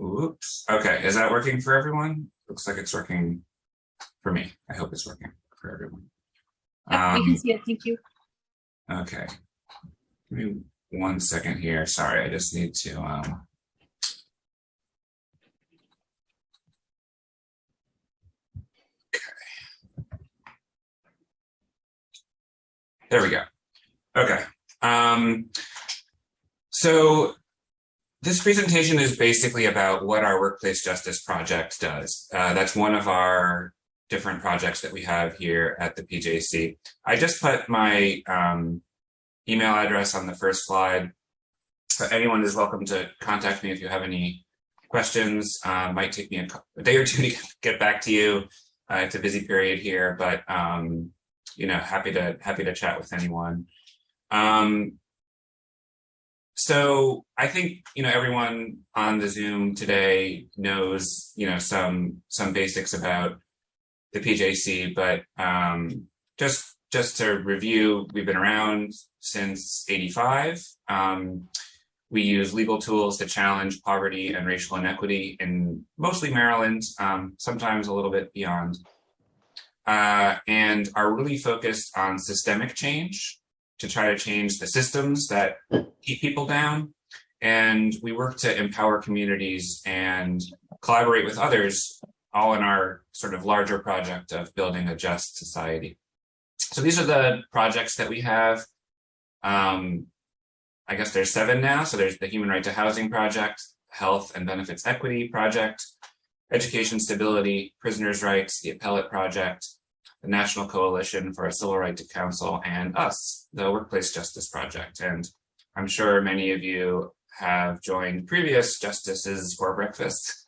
Oops. Okay, is that working for everyone? Looks like it's working for me. I hope it's working for everyone. Yep, we can see it. Thank you. Okay. Give me 1 second here. Sorry, I just need to okay. There we go. Okay. So this presentation is basically about what our Workplace Justice Project does. That's one of our different projects that we have here at the PJC. I just put my email address on the first slide. Anyone is welcome to contact me if you have any questions. Might take me a day or two to get back to you. It's a busy period here, but you know, happy to chat with anyone. So I think, you know, everyone on the Zoom today knows, you know, some basics about the PJC, but just to review, we've been around since '85. We use legal tools to challenge poverty and racial inequity in mostly Maryland, sometimes a little bit beyond, and are really focused on systemic change to try to change the systems that keep people down. And we work to empower communities and collaborate with others, all in our sort of larger project of building a just society. So these are the projects that we have. I guess there's 7 now. So there's the Human Right to Housing Project, Health and Benefits Equity Project, Education Stability, Prisoners' Rights, the Appellate Project, the National Coalition for a Civil Right to Counsel, and us, the Workplace Justice Project. And I'm sure many of you have joined previous justices for breakfast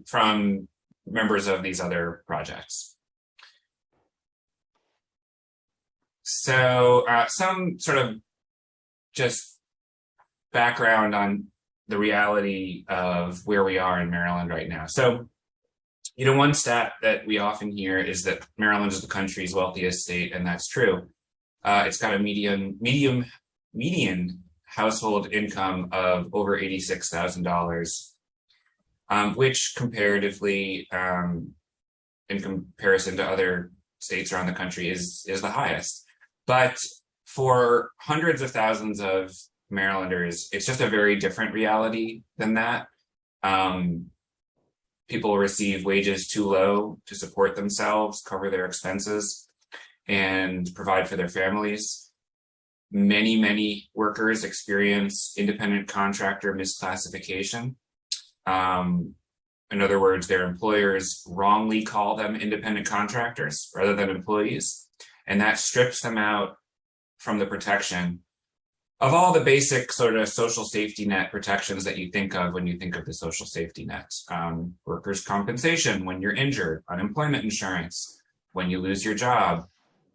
from members of these other projects. So some sort of just background on the reality of where we are in Maryland right now. So, you know, one stat that we often hear is that Maryland is the country's wealthiest state, and that's true. It's got a median household income of over $86,000, which comparatively, in comparison to other states around the country, is the highest. But for hundreds of thousands of Marylanders, it's just a very different reality than that. People receive wages too low to support themselves, cover their expenses, and provide for their families. Many workers experience independent contractor misclassification. In other words, their employers wrongly call them independent contractors rather than employees, and that strips them out from the protection of all the basic sort of social safety net protections that you think of when you think of the social safety net. Workers' compensation when you're injured, unemployment insurance when you lose your job,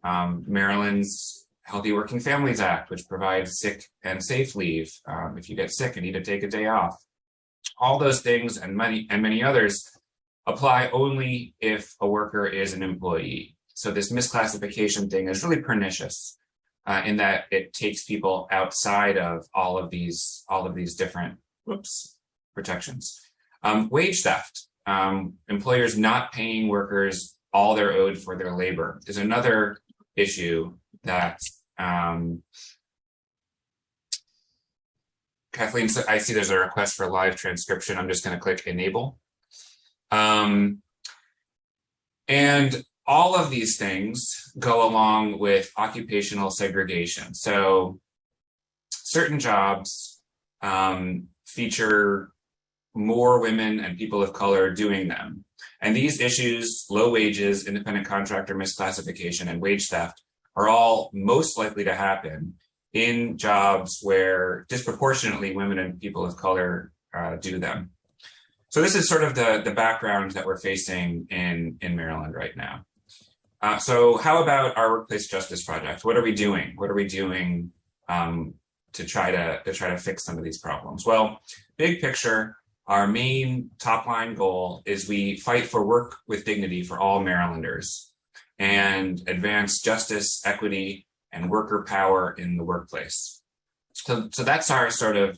Maryland's Healthy Working Families Act, which provides sick and safe leave if you get sick and need to take a day off. All those things and many others apply only if a worker is an employee. So this misclassification thing is really pernicious. In that it takes people outside of all of these different protections. Wage theft, employers not paying workers all they're owed for their labor is another issue that Kathleen, I see there's a request for live transcription. I'm just going to click enable. And all of these things go along with occupational segregation. So certain jobs feature more women and people of color doing them. And these issues, low wages, independent contractor misclassification, and wage theft, are all most likely to happen in jobs where disproportionately women and people of color do them. So this is sort of the background that we're facing in Maryland right now. So how about our Workplace Justice Project? What are we doing? What are we doing to try to fix some of these problems? Well, big picture, our main top line goal is we fight for work with dignity for all Marylanders and advance justice, equity, and worker power in the workplace. So that's our sort of,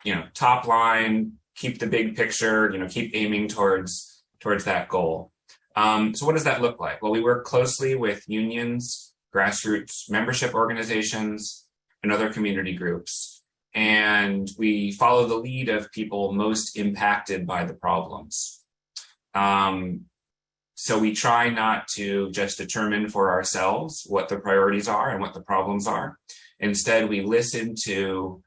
you know, top line keep the big picture, keep aiming towards that goal. So what does that look like? Well, we work closely with unions, grassroots membership organizations, and other community groups. And we follow the lead of people most impacted by the problems. So we try not to just determine for ourselves what the priorities are and what the problems are. Instead, we listen to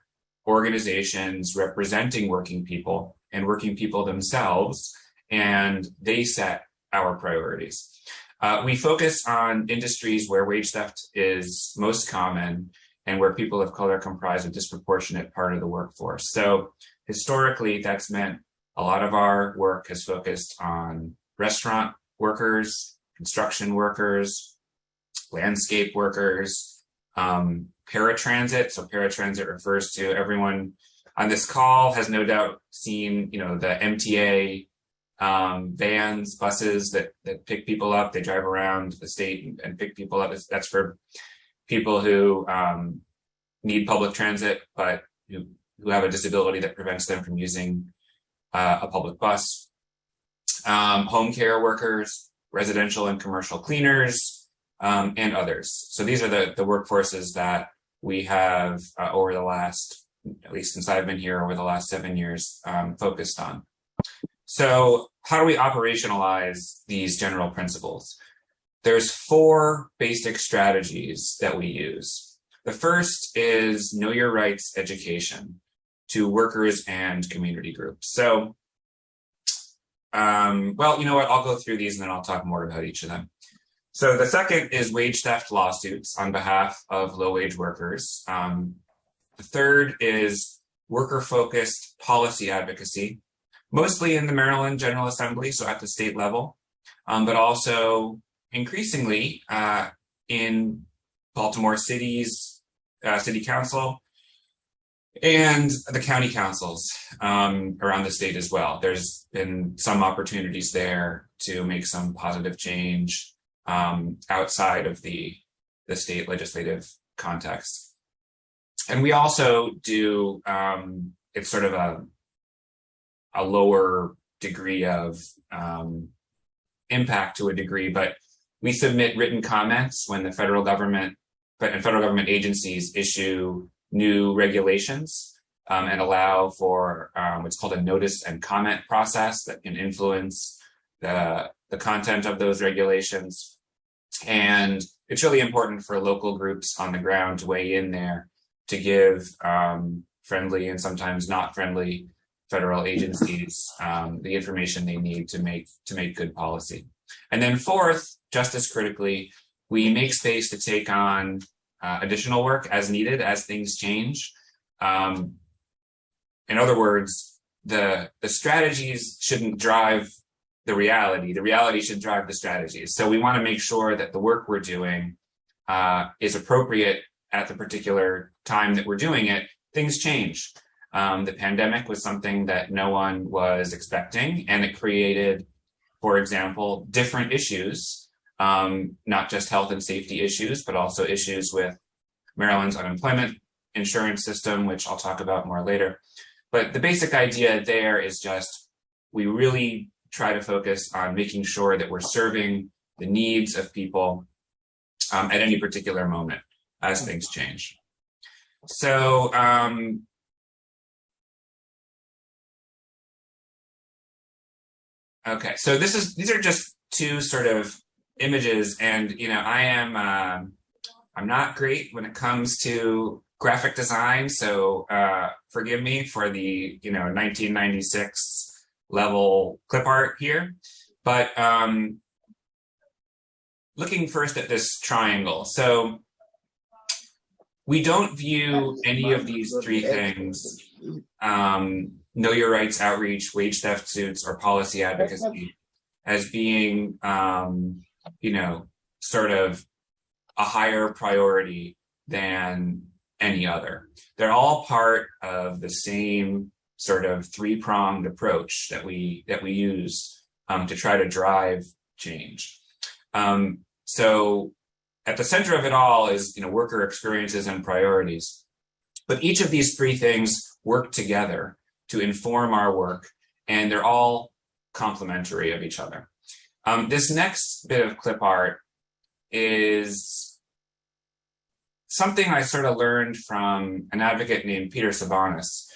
organizations representing working people and working people themselves, and they set our priorities. We focus on industries where wage theft is most common and where people of color comprise a disproportionate part of the workforce. So historically, that's meant a lot of our work has focused on restaurant workers, construction workers, landscape workers, paratransit. So paratransit refers to everyone on this call has no doubt seen, the MTA vans, buses that pick people up. They drive around the state and pick people up. That's for people who need public transit, but who have a disability that prevents them from using a public bus. Home care workers, residential and commercial cleaners, and others. So these are the workforces that we have over the last, at least since I've been here over the last 7 years, focused on. So how do we operationalize these general principles? There's 4 basic strategies that we use. The first is know your rights education to workers and community groups. So, well, you know what, I'll go through these and then I'll talk more about each of them. So the second is wage theft lawsuits on behalf of low-wage workers. The third is worker-focused policy advocacy, mostly in the Maryland General Assembly, so at the state level, but also increasingly in Baltimore City's City Council and the county councils around the state as well. There's been some opportunities there to make some positive change outside of the state legislative context. And we also do, it's sort of a lower degree of impact to a degree, but we submit written comments when the federal government and federal government agencies issue new regulations and allow for what's called a notice and comment process that can influence the content of those regulations. And it's really important for local groups on the ground to weigh in there to give friendly and sometimes not friendly federal agencies the information they need to make good policy. And then fourth, just as critically, we make space to take on additional work as needed as things change. In other words, the strategies shouldn't drive the reality should drive the strategies. So we want to make sure that the work we're doing is appropriate at the particular time that we're doing it. Things change. The pandemic was something that no one was expecting, and it created, for example, different issues, not just health and safety issues, but also issues with Maryland's unemployment insurance system, which I'll talk about more later. But the basic idea there is just we really try to focus on making sure that we're serving the needs of people at any particular moment as things change. So okay, so these are just 2 sort of images, and I'm not great when it comes to graphic design, so forgive me for the 1996 level clip art here. But looking first at this triangle, so we don't view any of these 3 things, know your rights outreach, wage theft suits, or policy advocacy, as being sort of a higher priority than any other. They're all part of the same sort of 3-pronged approach that we use to try to drive change. So at the center of it all is worker experiences and priorities. But each of these 3 things work together to inform our work, and they're all complementary of each other. This next bit of clip art is something I sort of learned from an advocate named Peter Sabonis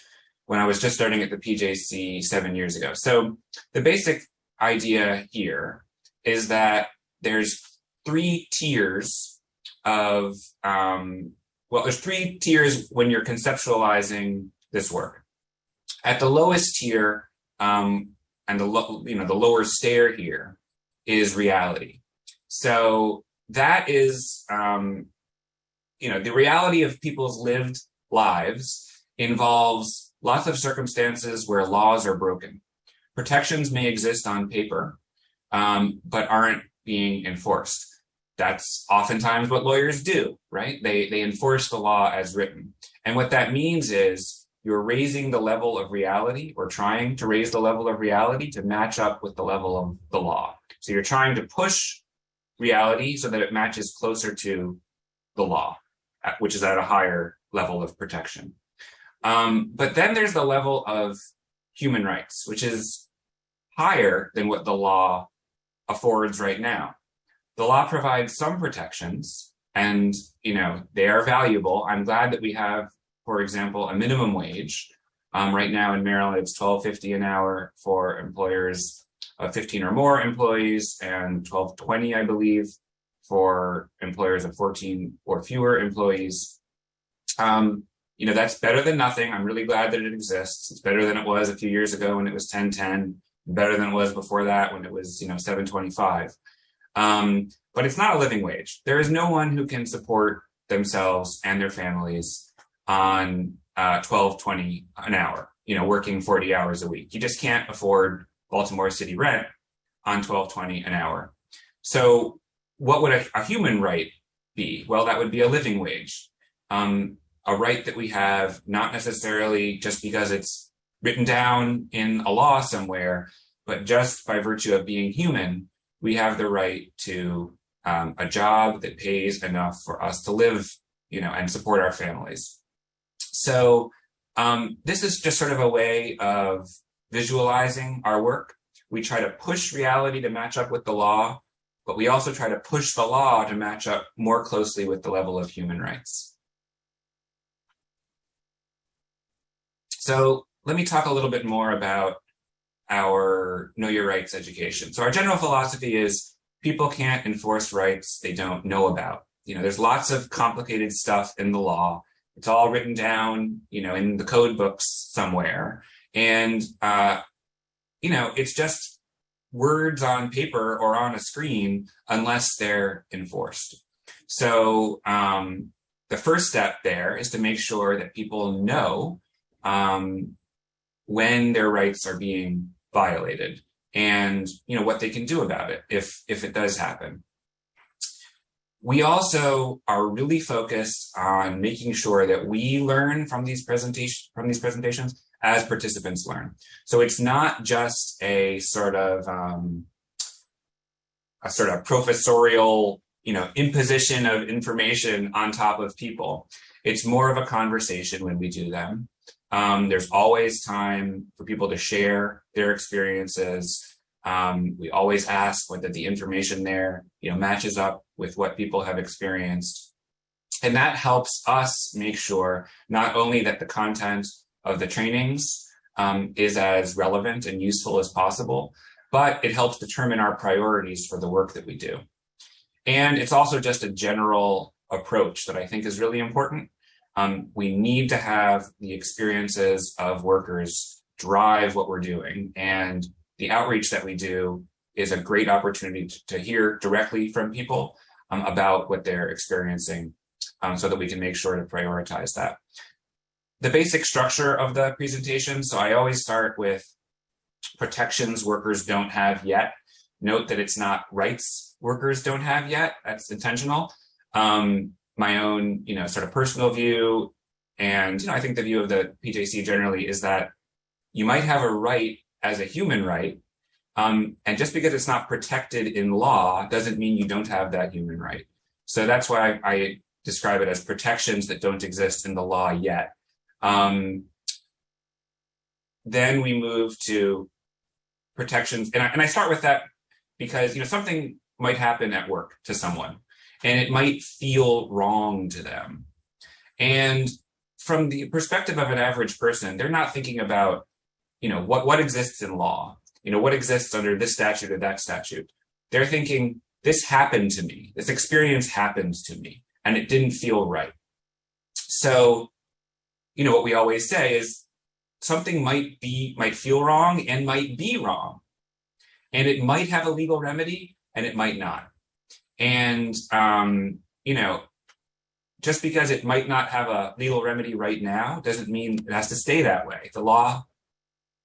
when I was just starting at the PJC 7 years ago. So the basic idea here is that there's three tiers of, there's three tiers when you're conceptualizing this work. At the lowest tier, and the lower stair here is reality. So that is, the reality of people's lived lives involves lots of circumstances where laws are broken. Protections may exist on paper, but aren't being enforced. That's oftentimes what lawyers do, right? They enforce the law as written. And what that means is you're raising the level of reality, or trying to raise the level of reality to match up with the level of the law. So you're trying to push reality so that it matches closer to the law, which is at a higher level of protection. But then there's the level of human rights, which is higher than what the law affords right now. The law provides some protections, and they are valuable. I'm glad that we have, for example, a minimum wage. Right now in Maryland, it's $12.50 an hour for employers of 15 or more employees, and $12.20, I believe, for employers of 14 or fewer employees. That's better than nothing. I'm really glad that it exists. It's better than it was a few years ago when it was $10.10, better than it was before that when it was, $7.25. But it's not a living wage. There is no one who can support themselves and their families on $12.20 an hour, working 40 hours a week. You just can't afford Baltimore city rent on $12.20 an hour. So what would a human right be? Well, that would be a living wage. A right that we have not necessarily just because it's written down in a law somewhere, but just by virtue of being human, we have the right to a job that pays enough for us to live, and support our families. So this is just sort of a way of visualizing our work. We try to push reality to match up with the law, but we also try to push the law to match up more closely with the level of human rights. So let me talk a little bit more about our Know Your Rights education. So our general philosophy is people can't enforce rights they don't know about. There's lots of complicated stuff in the law. It's all written down, in the code books somewhere. And, it's just words on paper or on a screen unless they're enforced. So the first step there is to make sure that people know when their rights are being violated and, what they can do about it if it does happen. We also are really focused on making sure that we learn from these presentations as participants learn. So it's not just a sort of professorial, imposition of information on top of people. It's more of a conversation when we do them. There's always time for people to share their experiences. We always ask whether the information there, matches up with what people have experienced. And that helps us make sure not only that the content of the trainings is as relevant and useful as possible, but it helps determine our priorities for the work that we do. And it's also just a general approach that I think is really important. We need to have the experiences of workers drive what we're doing. And the outreach that we do is a great opportunity to hear directly from people about what they're experiencing so that we can make sure to prioritize that. The basic structure of the presentation. So I always start with protections workers don't have yet. Note that it's not rights workers don't have yet. That's intentional. My own, sort of personal view, and I think the view of the PJC generally is that you might have a right as a human right, and just because it's not protected in law doesn't mean you don't have that human right. So that's why I describe it as protections that don't exist in the law yet. then we move to protections. And I start with that because, something might happen at work to someone and it might feel wrong to them. And from the perspective of an average person, they're not thinking about, what exists in law, what exists under this statute or that statute. They're thinking, this happened to me, this experience happened to me, and it didn't feel right. So, what we always say is something might feel wrong and might be wrong. And it might have a legal remedy and it might not. And, just because it might not have a legal remedy right now doesn't mean it has to stay that way. The law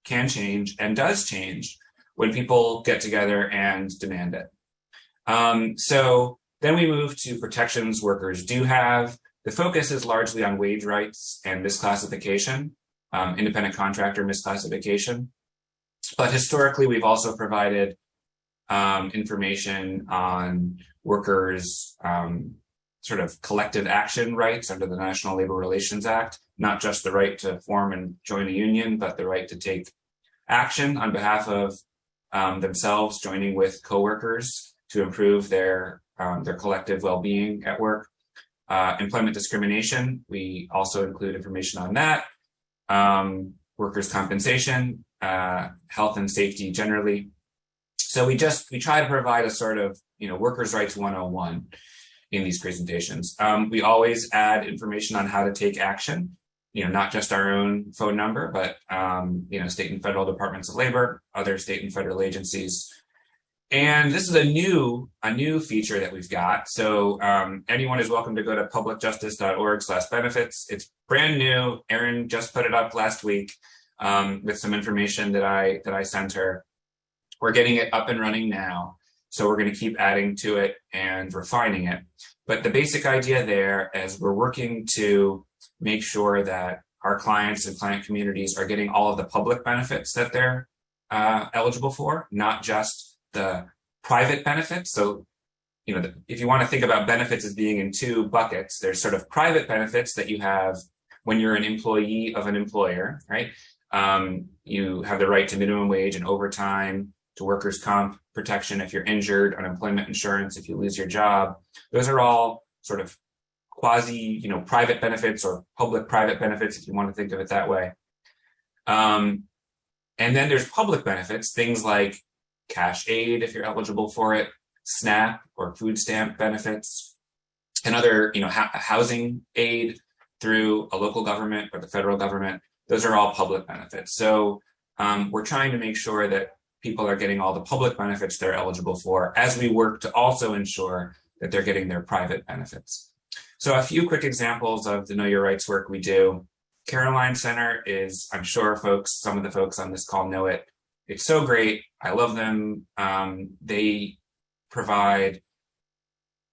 can change and does change when people get together and demand it. So then we move to protections workers do have. The focus is largely on wage rights and misclassification, independent contractor misclassification. But historically, we've also provided information on workers' sort of collective action rights under the National Labor Relations Act, not just the right to form and join a union, but the right to take action on behalf of themselves, joining with coworkers to improve their collective well-being at work. Employment discrimination, we also include information on that. Workers' compensation, health and safety generally. So we try to provide a sort of, workers' rights 101 in these presentations. We always add information on how to take action, not just our own phone number, but, state and federal departments of labor, other state and federal agencies. And this is a new feature that we've got. So anyone is welcome to go to publicjustice.org/benefits. It's brand new. Erin just put it up last week with some information that I sent her. We're getting it up and running now. So we're going to keep adding to it and refining it. But the basic idea there is we're working to make sure that our clients and client communities are getting all of the public benefits that they're eligible for, not just the private benefits. So, if you want to think about benefits as being in two buckets, there's sort of private benefits that you have when you're an employee of an employer, right? You have the right to minimum wage and overtime, to workers' comp protection if you're injured, unemployment insurance if you lose your job. Those are all sort of quasi, private benefits or public-private benefits, if you want to think of it that way. And then there's public benefits, things like cash aid if you're eligible for it, SNAP or food stamp benefits, and other, housing aid through a local government or the federal government. Those are all public benefits. So we're trying to make sure that people are getting all the public benefits they're eligible for as we work to also ensure that they're getting their private benefits. So a few quick examples of the Know Your Rights work we do. Caroline Center is, I'm sure some of the folks on this call know it. It's so great. I love them. They provide,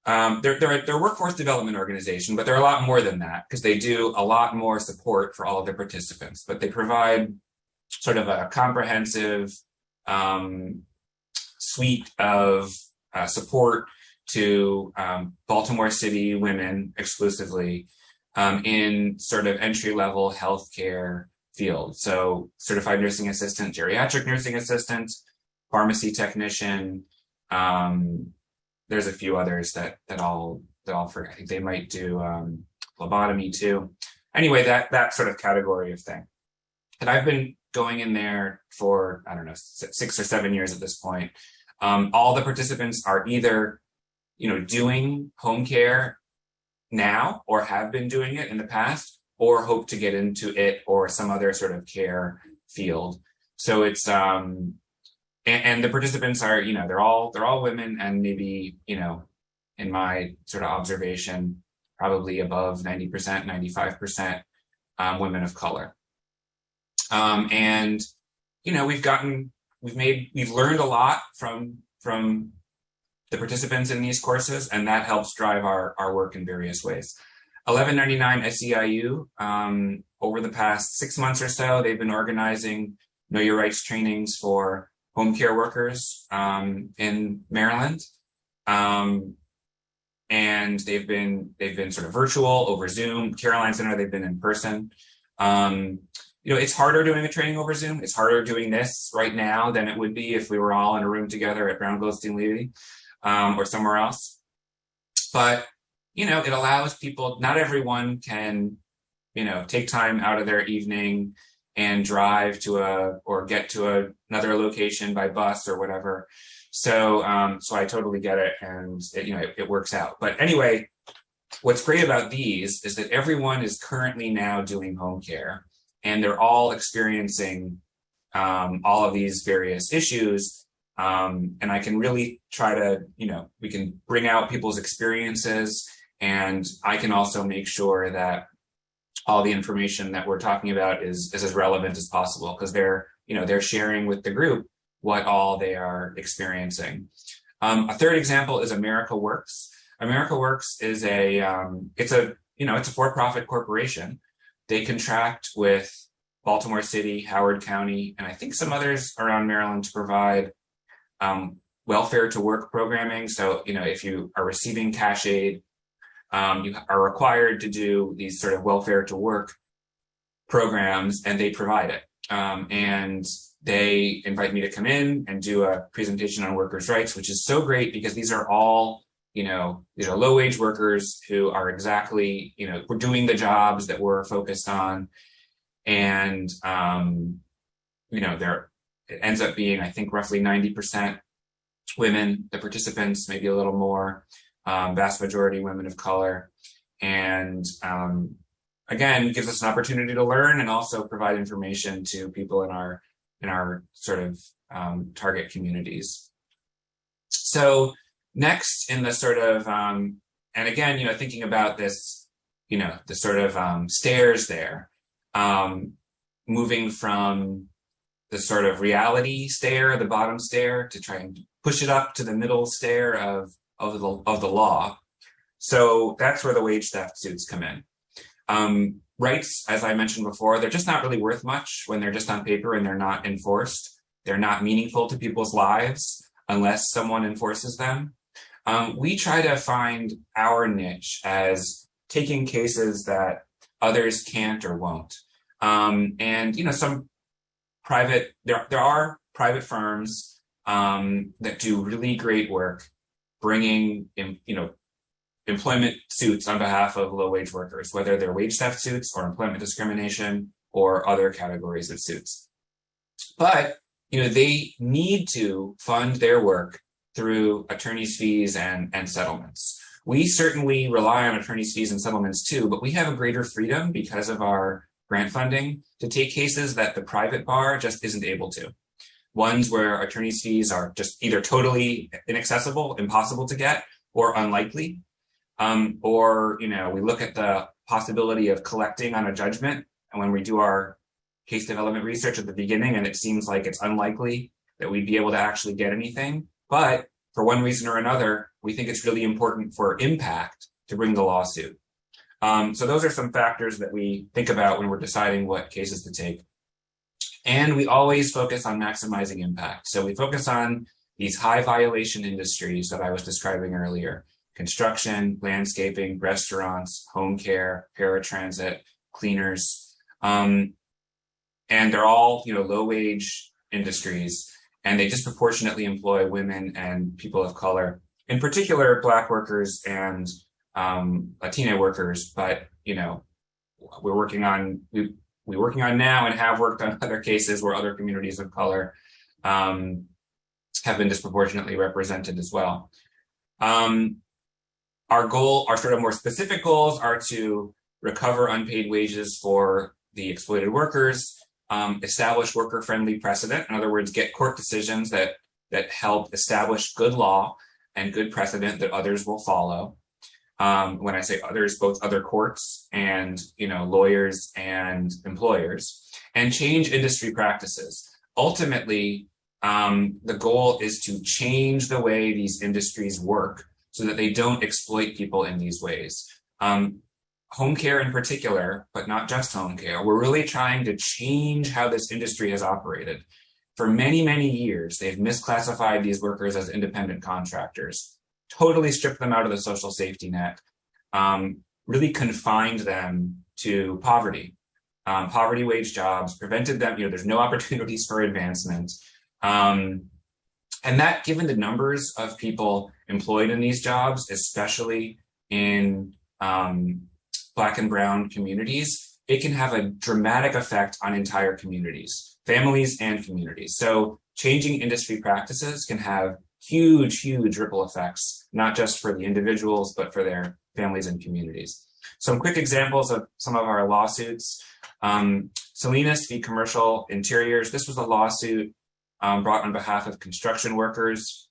they're a workforce development organization, but they're a lot more than that because they do a lot more support for all of their participants. But they provide sort of a comprehensive suite of support to Baltimore City women exclusively in sort of entry-level healthcare field. So certified nursing assistant, geriatric nursing assistant, pharmacy technician. There's a few others that I'll forget. I think they might do phlebotomy too. Anyway, that sort of category of thing. And I've been going in there for, 6 or 7 years at this point. All the participants are either, doing home care now or have been doing it in the past or hope to get into it or some other sort of care field. So it's, and the participants are, they're all women and maybe, in my sort of observation, probably above 90%, 95% women of color. And, we've learned a lot from the participants in these courses, and that helps drive our work in various ways. 1199 SEIU, over the past 6 months or so, they've been organizing Know Your Rights trainings for home care workers in Maryland. And they've been sort of virtual over Zoom. Caroline Center, they've been in person. it's harder doing a training over Zoom. It's harder doing this right now than it would be if we were all in a room together at Brown Goldstein Levy or somewhere else. But, it allows people, not everyone can, take time out of their evening and drive or get to another location by bus or whatever. So I totally get it, and it works out. But anyway, what's great about these is that everyone is currently now doing home care, and they're all experiencing all of these various issues. And I can really try to, we can bring out people's experiences, and I can also make sure that all the information that we're talking about is as relevant as possible, because they're sharing with the group what all they are experiencing. A third example is America Works. America Works is it's a for-profit corporation. They contract with Baltimore City, Howard County, and I think some others around Maryland to provide welfare to work programming. So, if you are receiving cash aid, you are required to do these sort of welfare to work programs, and they provide it. And they invite me to come in and do a presentation on workers' rights, which is so great because these are all, these are low wage workers who are exactly, we're doing the jobs that we're focused on. And, it ends up being, I think, roughly 90% women, the participants, maybe a little more, vast majority women of color. And, again, gives us an opportunity to learn and also provide information to people in our sort of target communities. So next in the sort of, and again, thinking about this, the sort of stairs there, moving from the sort of reality stair, the bottom stair, to try and push it up to the middle stair of the law. So that's where the wage theft suits come in. Rights, as I mentioned before, they're just not really worth much when they're just on paper and they're not enforced. They're not meaningful to people's lives unless someone enforces them. We try to find our niche as taking cases that others can't or won't. And, some private, there are private firms that do really great work bringing, employment suits on behalf of low-wage workers, whether they're wage theft suits or employment discrimination or other categories of suits. But, they need to fund their work through attorney's fees and settlements. We certainly rely on attorney's fees and settlements too, but we have a greater freedom because of our grant funding to take cases that the private bar just isn't able to. Ones where attorney's fees are just either totally inaccessible, impossible to get, or unlikely. Or, we look at the possibility of collecting on a judgment. And when we do our case development research at the beginning, and it seems like it's unlikely that we'd be able to actually get anything. But for one reason or another, we think it's really important for impact to bring the lawsuit. So those are some factors that we think about when we're deciding what cases to take. And we always focus on maximizing impact. So we focus on these high violation industries that I was describing earlier: construction, landscaping, restaurants, home care, paratransit, cleaners. And they're all, low wage industries, and they disproportionately employ women and people of color, in particular, Black workers and Latina workers. But, we're working on now and have worked on other cases where other communities of color have been disproportionately represented as well. Our sort of more specific goals are to recover unpaid wages for the exploited workers, establish worker-friendly precedent. In other words, get court decisions that help establish good law and good precedent that others will follow. When I say others, both other courts and, lawyers and employers, and change industry practices. Ultimately, the goal is to change the way these industries work so that they don't exploit people in these ways. Home care in particular, but not just home care. We're really trying to change how this industry has operated. For many, many years, they've misclassified these workers as independent contractors, totally stripped them out of the social safety net, really confined them to poverty. poverty wage jobs, prevented them, there's no opportunities for advancement. And that, given the numbers of people employed in these jobs, especially in Black and brown communities, it can have a dramatic effect on entire communities, families and communities. So changing industry practices can have huge, huge ripple effects, not just for the individuals, but for their families and communities. Some quick examples of some of our lawsuits. Salinas v. Commercial Interiors. This was a lawsuit brought on behalf of construction workers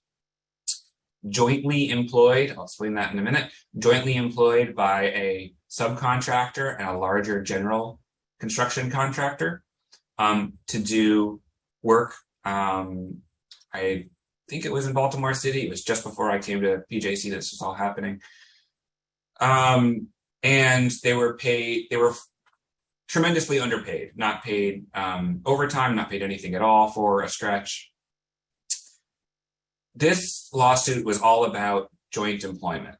jointly employed, I'll explain that in a minute, jointly employed by a subcontractor and a larger general construction contractor to do work. I think it was in Baltimore City. It was just before I came to PJC this was all happening. And they were tremendously underpaid, not paid overtime, not paid anything at all for a stretch. This lawsuit was all about joint employment.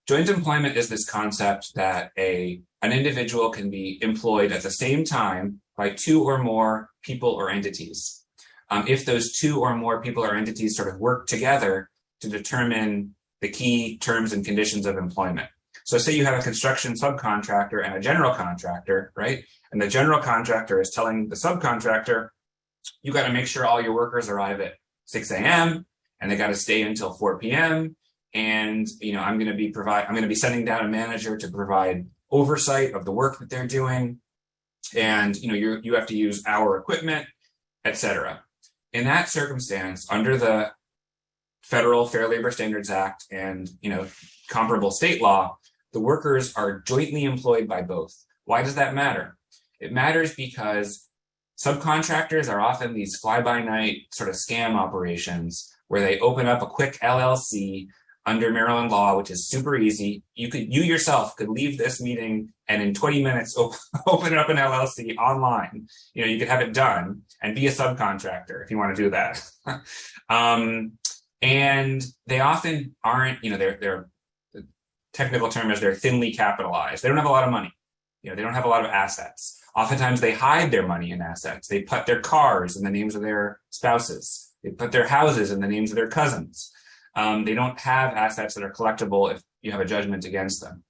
Joint employment is this concept that an individual can be employed at the same time by two or more people or entities. If those two or more people or entities sort of work together to determine the key terms and conditions of employment. So say you have a construction subcontractor and a general contractor, right? And the general contractor is telling the subcontractor, you got to make sure all your workers arrive at 6 a.m. and they got to stay until 4 p.m. And, I'm going to be sending down a manager to provide oversight of the work that they're doing. And, you have to use our equipment, etc. In that circumstance, under the Federal Fair Labor Standards Act and, comparable state law, the workers are jointly employed by both. Why does that matter? It matters because subcontractors are often these fly-by-night sort of scam operations where they open up a quick LLC under Maryland law, which is super easy. You yourself could leave this meeting and in 20 minutes open up an LLC online. You could have it done and be a subcontractor if you want to do that. And they often aren't, they're the technical term is they're thinly capitalized. They don't have a lot of money. They don't have a lot of assets. Oftentimes they hide their money in assets. They put their cars in the names of their spouses. They put their houses in the names of their cousins. They don't have assets that are collectible if you have a judgment against them.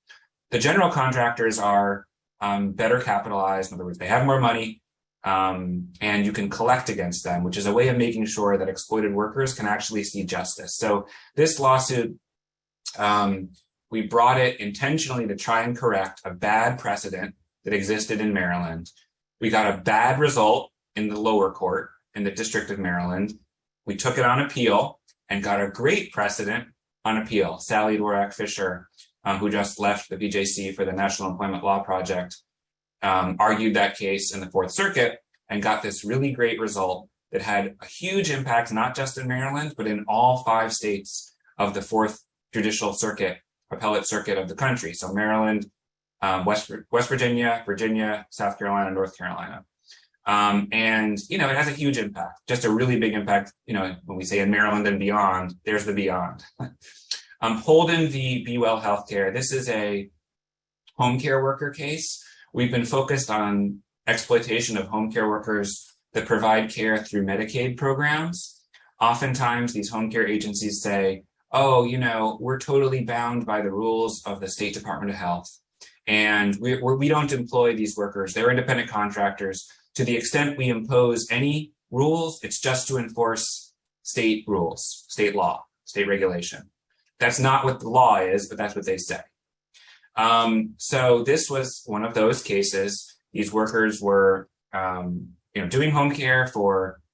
The general contractors are better capitalized. In other words, they have more money, and you can collect against them, which is a way of making sure that exploited workers can actually see justice. So this lawsuit, we brought it intentionally to try and correct a bad precedent that existed in Maryland. We got a bad result in the lower court in the District of Maryland. We took it on appeal and got a great precedent on appeal. Sally Dworak Fisher, who just left the PJC for the National Employment Law Project, argued that case in the Fourth Circuit and got this really great result that had a huge impact, not just in Maryland, but in all 5 states of the Fourth Judicial Circuit, appellate circuit of the country. So Maryland, West Virginia, Virginia, South Carolina, North Carolina. And, it has a huge impact, just a really big impact. When we say in Maryland and beyond, there's the beyond. Holden v. Be Well Healthcare. This is a home care worker case. We've been focused on exploitation of home care workers that provide care through Medicaid programs. Oftentimes, these home care agencies say, oh, we're totally bound by the rules of the State Department of Health. And we don't employ these workers. They're independent contractors. To the extent we impose any rules, it's just to enforce state rules, state law, state regulation. That's not what the law is, but that's what they say. So this was one of those cases. These workers were, doing home care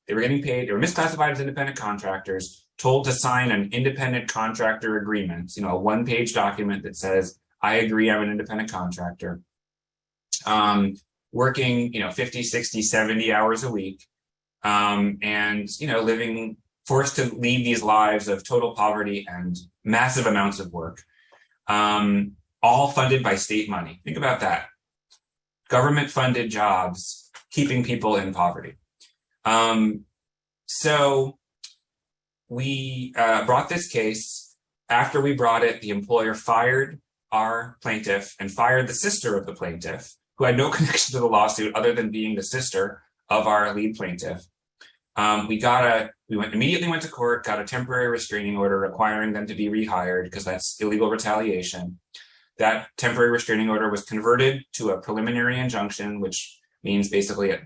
they were getting paid, they were misclassified as independent contractors, told to sign an independent contractor agreement, a 1-page document that says, I agree, I'm an independent contractor. Working, 50, 60, 70 hours a week, and, forced to lead these lives of total poverty and massive amounts of work, all funded by state money. Think about that. Government-funded jobs, keeping people in poverty. So we brought this case. After we brought it, the employer fired our plaintiff and fired the sister of the plaintiff, who had no connection to the lawsuit other than being the sister of our lead plaintiff. Immediately went to court, got a temporary restraining order requiring them to be rehired because that's illegal retaliation. That temporary restraining order was converted to a preliminary injunction, which means basically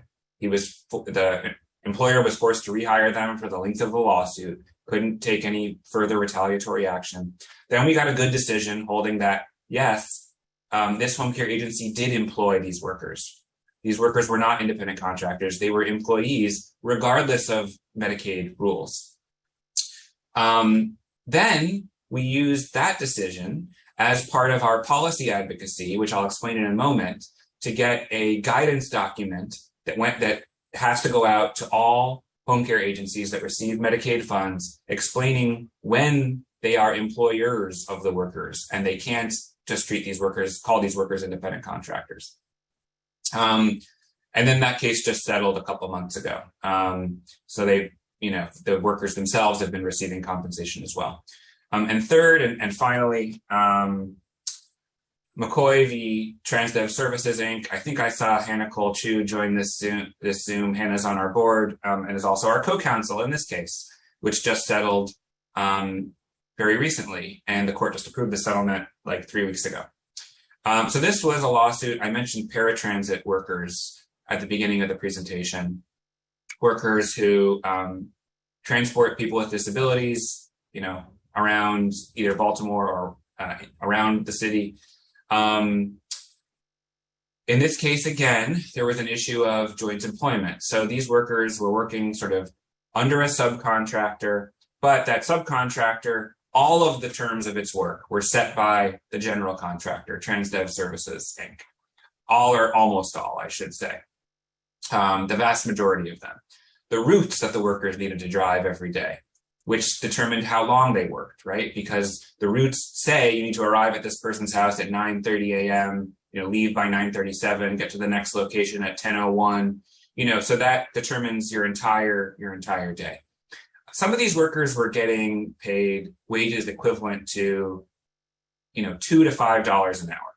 the employer was forced to rehire them for the length of the lawsuit, couldn't take any further retaliatory action. Then we got a good decision holding that, yes, this home care agency did employ these workers. These workers were not independent contractors. They were employees, regardless of Medicaid rules. Then we used that decision as part of our policy advocacy, which I'll explain in a moment, to get a guidance document that has to go out to all home care agencies that receive Medicaid funds, explaining when they are employers of the workers, and they can't just call these workers independent contractors. And then that case just settled a couple months ago. So the workers themselves have been receiving compensation as well. And third, and finally, McCoy v. Transdev Services, Inc. I think I saw Hannah Cole Chu join this Zoom. Hannah's on our board and is also our co-counsel in this case, which just settled very recently. And the court just approved the settlement like 3 weeks ago. So this was a lawsuit. I mentioned paratransit workers at the beginning of the presentation, workers who transport people with disabilities, around either Baltimore or around the city. In this case, again, there was an issue of joint employment. So these workers were working sort of under a subcontractor, but that subcontractor, all of the terms of its work were set by the general contractor, Transdev Services, Inc. All or almost all, I should say. The vast majority of them. The routes that the workers needed to drive every day, which determined how long they worked, right? Because the routes say you need to arrive at this person's house at 9:30 a.m., leave by 9:37, get to the next location at 10:01, so that determines your entire day. Some of these workers were getting paid wages equivalent to, $2 to $5 an hour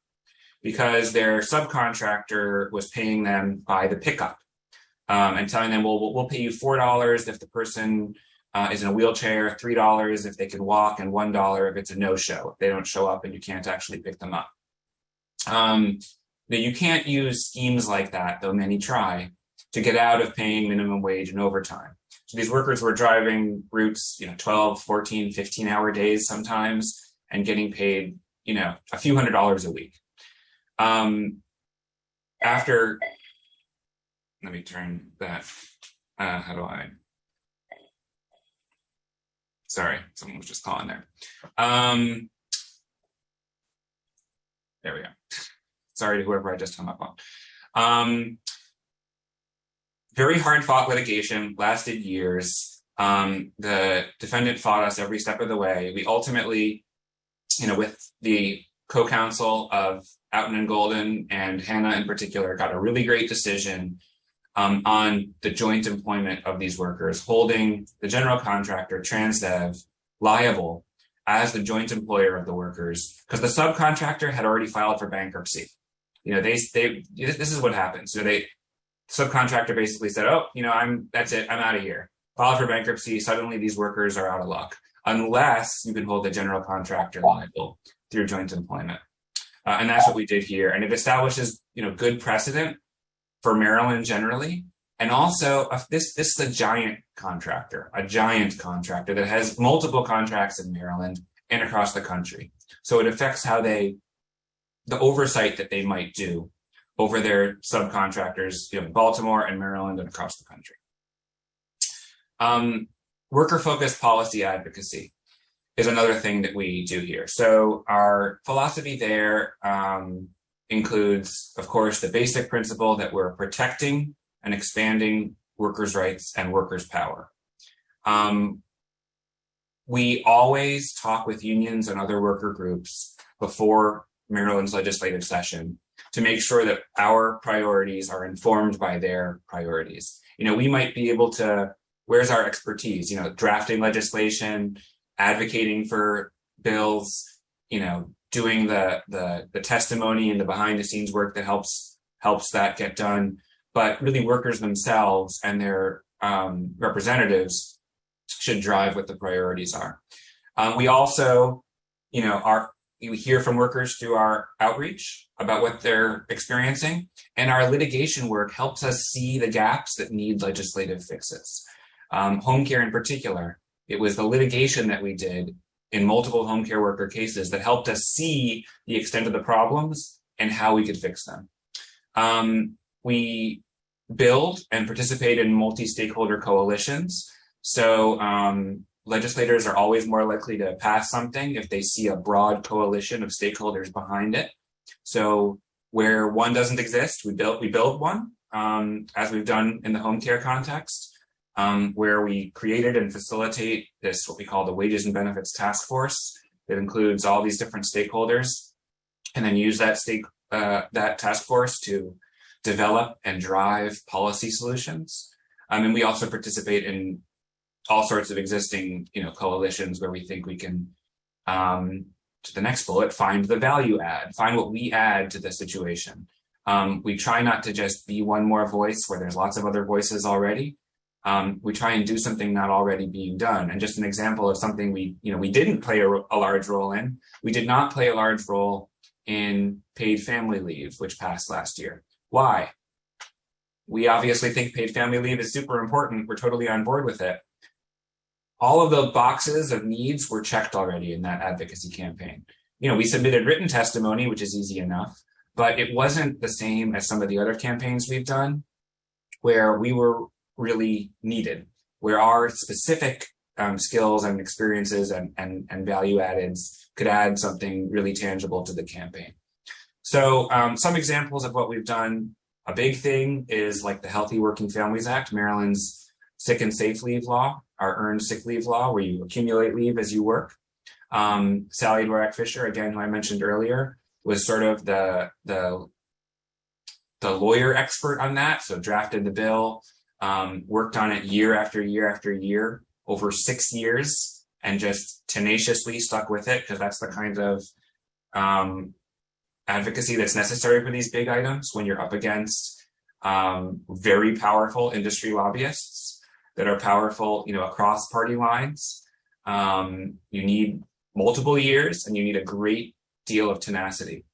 because their subcontractor was paying them by the pickup and telling them, well, we'll pay you $4 if the person is in a wheelchair, $3 if they can walk, and $1 if it's a no-show, if they don't show up and you can't actually pick them up. You can't use schemes like that, though many try, to get out of paying minimum wage and overtime. So these workers were driving routes, 12, 14, 15-hour days sometimes, and getting paid, a few $100s a week. Let me turn that, sorry, someone was just calling there. There we go. Sorry to whoever I just hung up on. Very hard fought litigation, lasted years. The defendant fought us every step of the way. We ultimately, with the co-counsel of Outen and Golden and Hannah in particular, got a really great decision on the joint employment of these workers, holding the general contractor, Transdev, liable as the joint employer of the workers, because the subcontractor had already filed for bankruptcy. This is what happens. Subcontractor basically said, that's it, I'm out of here. Filed for bankruptcy, suddenly these workers are out of luck, unless you can hold the general contractor liable through joint employment. And that's what we did here. And it establishes, good precedent for Maryland generally. And also, this is a giant contractor that has multiple contracts in Maryland and across the country. So it affects how the oversight that they might do over their subcontractors, in Baltimore and Maryland and across the country. Worker-focused policy advocacy is another thing that we do here. So our philosophy there includes, of course, the basic principle that we're protecting and expanding workers' rights and workers' power. We always talk with unions and other worker groups before Maryland's legislative session to make sure that our priorities are informed by their priorities. We might be able to, where's our expertise? Drafting legislation, advocating for bills, doing the testimony and the behind the scenes work that helps helps that get done, but really workers themselves and their representatives should drive what the priorities are. We also, we hear from workers through our outreach about what they're experiencing, and our litigation work helps us see the gaps that need legislative fixes. Home care in particular, it was the litigation that we did in multiple home care worker cases that helped us see the extent of the problems and how we could fix them. We build and participate in multi-stakeholder coalitions. So legislators are always more likely to pass something if they see a broad coalition of stakeholders behind it. So where one doesn't exist, we build one, as we've done in the home care context, where we created and facilitate this, what we call the Wages and Benefits Task Force. It includes all these different stakeholders, and then use that task force to develop and drive policy solutions. And we also participate in all sorts of existing, coalitions where we think we can, to the next bullet, find the value add, find what we add to the situation. We try not to just be one more voice where there's lots of other voices already. We try and do something not already being done. And just an example of something we didn't play a large role in. We did not play a large role in paid family leave, which passed last year. Why? We obviously think paid family leave is super important. We're totally on board with it. All of the boxes of needs were checked already in that advocacy campaign. We submitted written testimony, which is easy enough, but it wasn't the same as some of the other campaigns we've done where we were really needed, where our specific skills and experiences and value addeds could add something really tangible to the campaign. So some examples of what we've done. A big thing is like the Healthy Working Families Act, Maryland's sick and safe leave law, our earned sick leave law, where you accumulate leave as you work. Sally Dworak Fisher, again, who I mentioned earlier, was sort of the lawyer expert on that. So drafted the bill, worked on it year after year after year, over 6 years, and just tenaciously stuck with it, because that's the kind of advocacy that's necessary for these big items when you're up against very powerful industry lobbyists that are powerful, across party lines. You need multiple years and you need a great deal of tenacity.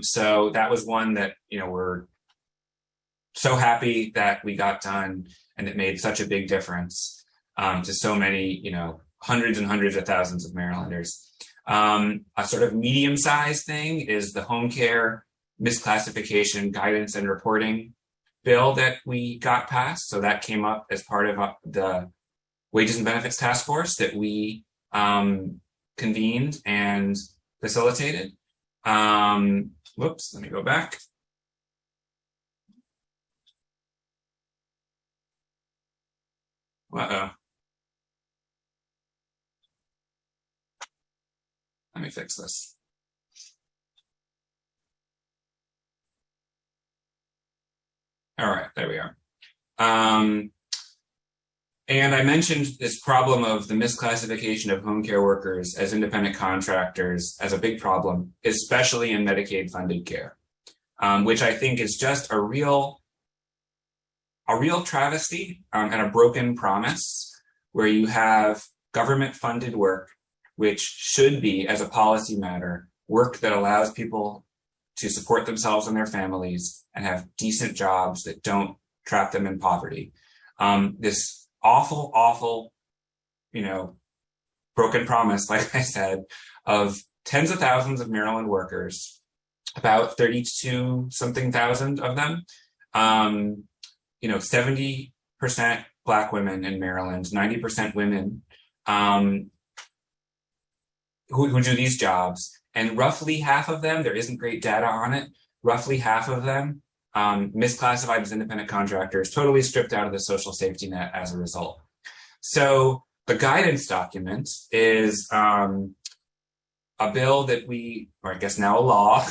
So that was one that, we're so happy that we got done, and it made such a big difference to so many, hundreds and hundreds of thousands of Marylanders. A sort of medium-sized thing is the home care misclassification guidance and reporting bill that we got passed. So that came up as part of the Wages and Benefits Task Force that we convened and facilitated. Whoops, let me go back. Uh-oh. Let me fix this. All right, there we are. And I mentioned this problem of the misclassification of home care workers as independent contractors as a big problem, especially in Medicaid funded care, which I think is just a real travesty and a broken promise, where you have government funded work, which should be, as a policy matter, work that allows people to support themselves and their families and have decent jobs that don't trap them in poverty. This awful, broken promise, like I said, of tens of thousands of Maryland workers, about 32 something thousand of them, 70% Black women in Maryland, 90% women, who do these jobs, and roughly half of them, there isn't great data on it, roughly half of them misclassified as independent contractors, totally stripped out of the social safety net as a result. So the guidance document is a bill that or I guess now a law,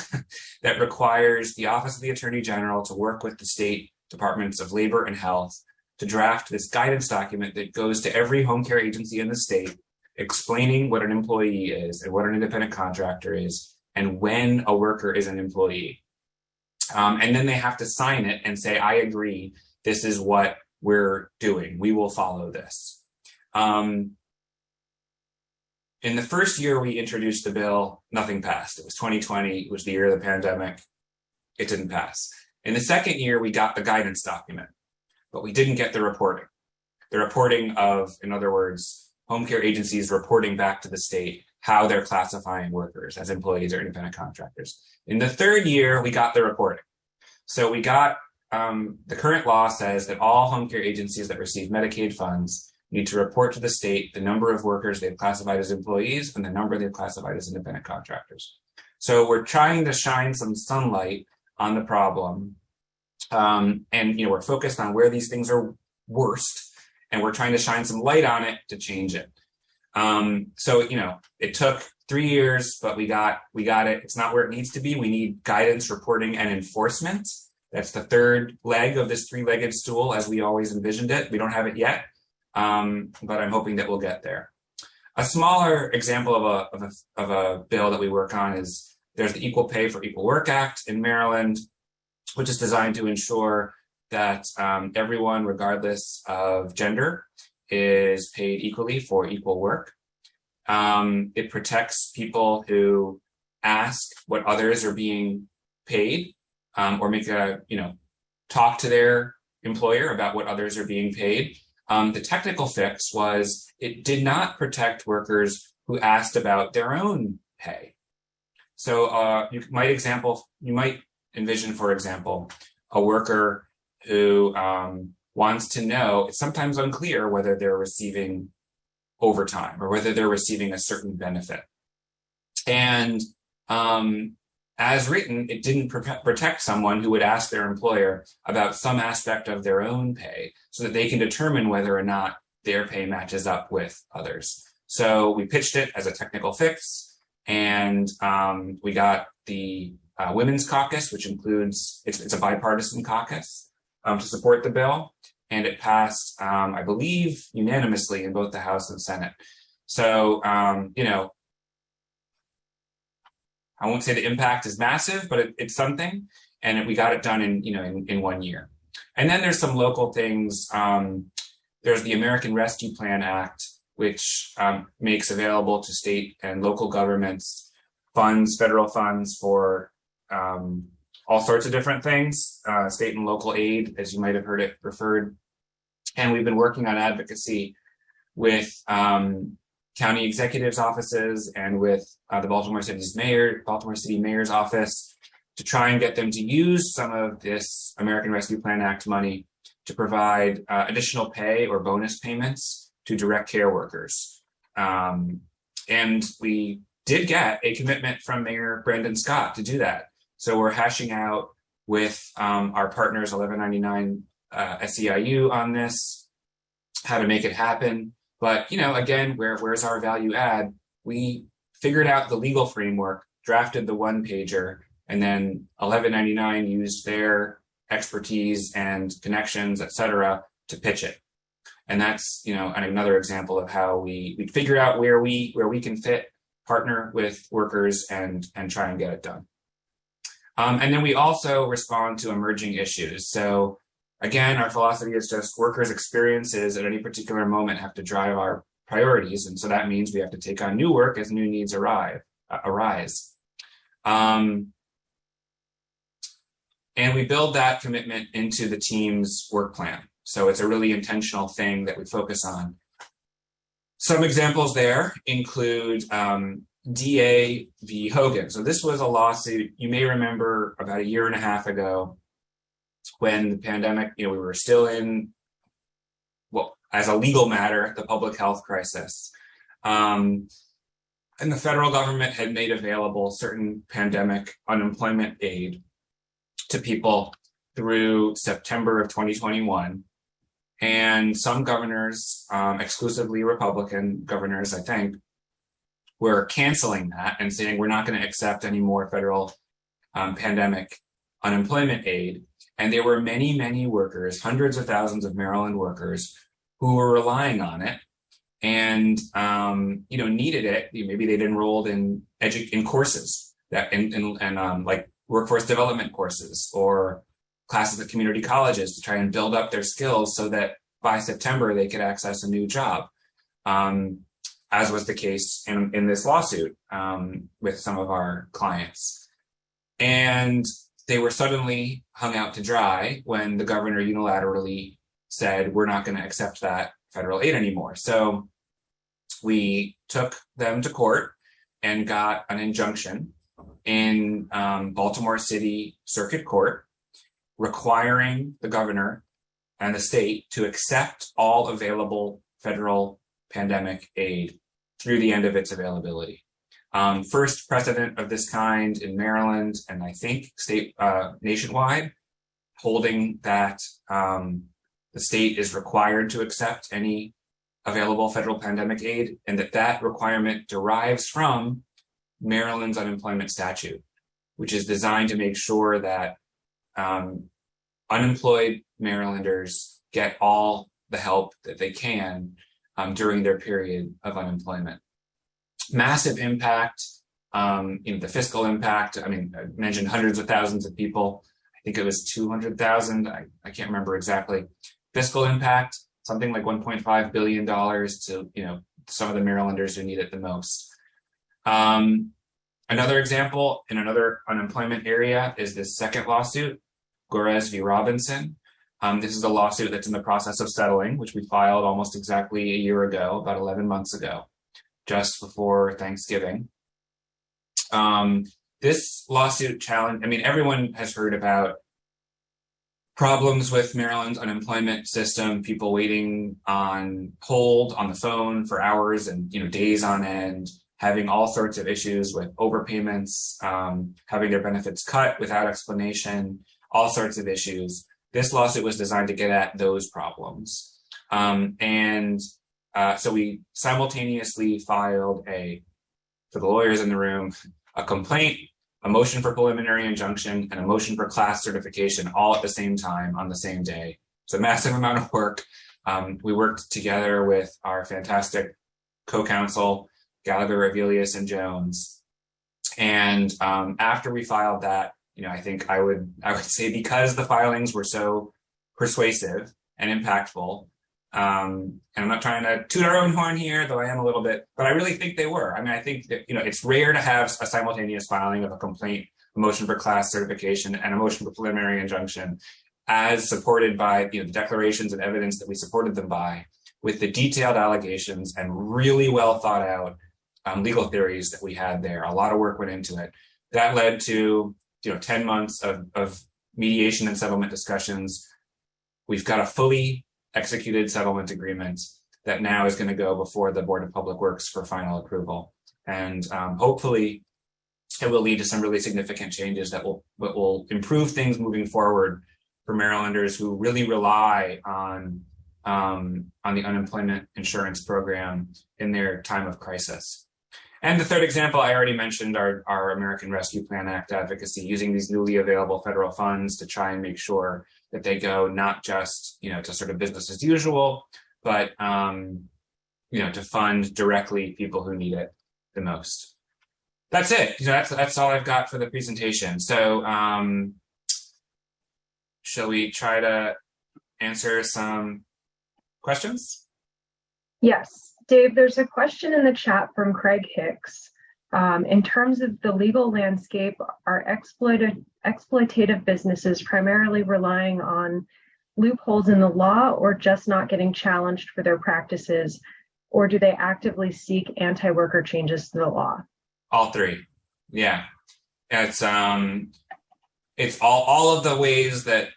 that requires the Office of the Attorney General to work with the state departments of labor and health to draft this guidance document that goes to every home care agency in the state, explaining what an employee is and what an independent contractor is and when a worker is an employee. And then they have to sign it and say, I agree, this is what we're doing. We will follow this. In the first year we introduced the bill, nothing passed. It was 2020. It was the year of the pandemic. It didn't pass. In the second year, we got the guidance document, but we didn't get the reporting. The reporting of, in other words, home care agencies reporting back to the state how they're classifying workers as employees or independent contractors. In the third year, we got the reporting. So we got, the current law says that all home care agencies that receive Medicaid funds need to report to the state the number of workers they've classified as employees and the number they've classified as independent contractors. So we're trying to shine some sunlight on the problem. And, we're focused on where these things are worst, and we're trying to shine some light on it to change it. So, it took 3 years, but we got it. It's not where it needs to be. We need guidance, reporting, and enforcement. That's the third leg of this three-legged stool as we always envisioned it. We don't have it yet, but I'm hoping that we'll get there. A smaller example of a bill that we work on is there's the Equal Pay for Equal Work Act in Maryland, which is designed to ensure that everyone, regardless of gender, is paid equally for equal work. It protects people who ask what others are being paid, or make talk to their employer about what others are being paid. The technical fix was it did not protect workers who asked about their own pay. So you might envision, for example, a worker who wants to know, it's sometimes unclear whether they're receiving overtime or whether they're receiving a certain benefit. And as written, it didn't protect someone who would ask their employer about some aspect of their own pay so that they can determine whether or not their pay matches up with others. So we pitched it as a technical fix, and we got the Women's Caucus, which includes, it's a bipartisan caucus to support the bill, and it passed, I believe, unanimously in both the House and Senate. So, I won't say the impact is massive, but it's something, and we got it done in 1 year. And then there's some local things. There's the American Rescue Plan Act, which makes available to state and local governments federal funds for all sorts of different things, state and local aid, as you might have heard it referred. And we've been working on advocacy with county executives' offices and with the Baltimore City Mayor's office to try and get them to use some of this American Rescue Plan Act money to provide additional pay or bonus payments to direct care workers. And we did get a commitment from Mayor Brandon Scott to do that. So we're hashing out with our partners, 1199 SEIU, on this, how to make it happen. But, again, where's our value add? We figured out the legal framework, drafted the one-pager, and then 1199 used their expertise and connections, et cetera, to pitch it. And that's, another example of how we figure out where we can fit, partner with workers, and try and get it done. And then we also respond to emerging issues. So again, our philosophy is just workers' experiences at any particular moment have to drive our priorities. And so that means we have to take on new work as new needs arise. And we build that commitment into the team's work plan. So it's a really intentional thing that we focus on. Some examples there include DA v. Hogan. So this was a lawsuit you may remember about 1.5 years ago when the pandemic, we were still in, as a legal matter, the public health crisis. And the federal government had made available certain pandemic unemployment aid to people through September of 2021. And some governors, exclusively Republican governors, I think, were canceling that and saying, we're not going to accept any more federal pandemic unemployment aid. And there were many, many workers, hundreds of thousands of Maryland workers who were relying on it and, needed it. Maybe they'd enrolled in courses that, like workforce development courses or classes at community colleges to try and build up their skills so that by September they could access a new job, as was the case in this lawsuit with some of our clients. And they were suddenly hung out to dry when the governor unilaterally said, we're not going to accept that federal aid anymore. So we took them to court and got an injunction in Baltimore City Circuit Court requiring the governor and the state to accept all available federal pandemic aid through the end of its availability. First precedent of this kind in Maryland, and I think nationwide, holding that the state is required to accept any available federal pandemic aid, and that requirement derives from Maryland's unemployment statute, which is designed to make sure that unemployed Marylanders get all the help that they can during their period of unemployment. Massive impact, the fiscal impact. I mean, I mentioned hundreds of thousands of people. I think it was 200,000. I can't remember exactly. Fiscal impact, something like $1.5 billion to, some of the Marylanders who need it the most. Another example in another unemployment area is this second lawsuit, Gorez v. Robinson. This is a lawsuit that's in the process of settling, which we filed almost exactly a year ago, about 11 months ago, just before Thanksgiving. This lawsuit challenge, everyone has heard about problems with Maryland's unemployment system, people waiting on hold on the phone for hours and days on end, having all sorts of issues with overpayments, having their benefits cut without explanation, all sorts of issues. This lawsuit was designed to get at those problems. So we simultaneously filed for the lawyers in the room, a complaint, a motion for preliminary injunction, and a motion for class certification all at the same time on the same day. It's a massive amount of work. We worked together with our fantastic co-counsel, Gallagher, Avelius, and Jones. And after we filed that, I think I would say because the filings were so persuasive and impactful, and I'm not trying to toot our own horn here, though I am a little bit, but I really think they were. I think that, it's rare to have a simultaneous filing of a complaint, a motion for class certification, and a motion for preliminary injunction, as supported by the declarations and evidence that we supported them by, with the detailed allegations and really well thought out legal theories that we had there. A lot of work went into it. That led to 10 months of mediation and settlement discussions. We've got a fully executed settlement agreement that now is going to go before the Board of Public Works for final approval. And hopefully it will lead to some really significant changes that will improve things moving forward for Marylanders who really rely on the unemployment insurance program in their time of crisis. And the third example I already mentioned, our American Rescue Plan Act advocacy, using these newly available federal funds to try and make sure that they go not just, to sort of business as usual, but, to fund directly people who need it the most. That's it. That's all I've got for the presentation. So shall we try to answer some questions? Yes. Dave, there's a question in the chat from Craig Hicks. In terms of the legal landscape, are exploitative businesses primarily relying on loopholes in the law or just not getting challenged for their practices, or do they actively seek anti-worker changes to the law? All three. Yeah. It's all of the ways that